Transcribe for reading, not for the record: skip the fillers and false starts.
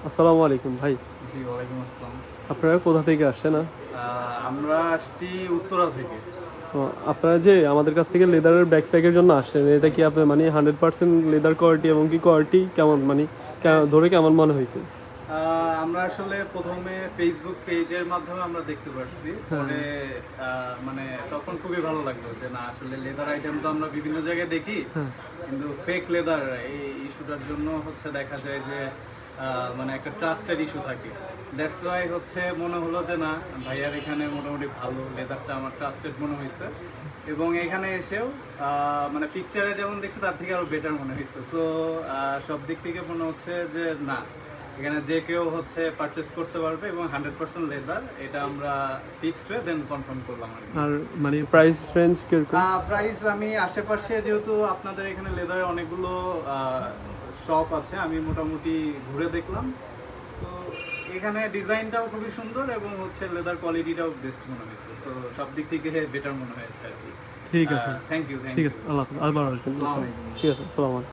আসসালামু আলাইকুম ভাই। জি, ওয়ালাইকুম আসসালাম। আপনারা কোথা থেকে আসছেন? আমরা আসছি উত্তরা থেকে। ও, আপনারা যে আমাদের কাছ থেকে লেদারের ব্যাকপ্যাকের জন্য আসছেন, এটা কি আপনি মানে 100% লেদার কোয়ালিটি এবং কি কোয়ালিটি কেমন মানে হ্যাঁ, ধরে কেমন মনে হয়েছে? আমরা আসলে প্রথমে ফেসবুক পেজের মাধ্যমে আমরা দেখতে পারছি। হ্যাঁ, পরে মানে তখন খুবই ভালো লাগলো যে না আসলে লেদার আইটেম তো আমরা বিভিন্ন জায়গায় দেখি, হ্যাঁ। কিন্তু ফেক লেদার এই ইস্যুটার জন্য হচ্ছে দেখা যায় যে মানে একটা ট্রাস্টের ইস্যু থাকে। দ্যাটস ওয়াই হচ্ছে মনে হলো যে না ভাইয়ার এখানে মোটামুটি ভালো লেদারটা আমার ট্রাস্টেড মনে হয়েছে, এবং এখানে এসেও মানে পিকচারে যেমন দেখছি তার থেকে আরো বেটার মনে হয়েছে। সো সব দিক থেকে মনে হচ্ছে যে না এখানে যে কেউ হচ্ছে পারচেস করতে পারবে এবং 100% লেদার, এটা আমরা ফিক্সড হয়ে দেন কনফার্ম করলাম আর কি। আর মানে প্রাইস রেঞ্জ কিরকম? প্রাইস আমি আশেপাশে যেহেতু আপনাদের এখানে লেদারের অনেকগুলো শপ আছে, আমি মোটামুটি ঘুরে দেখলাম। তো এখানে ডিজাইনটাও খুবই সুন্দর এবং হচ্ছে লেদার কোয়ালিটিটাও বেস্ট মনে হয়েছে। সো সব দিক থেকে বেটার মনে হয়েছে আর কি। ঠিক আছে, থ্যাংক ইউ, ঠিক আছে। আল্লাহ হাফেজ। আবার আসবেন। আসসালামু আলাইকুম। ঠিক আছে, আসসালামু আলাইকুম।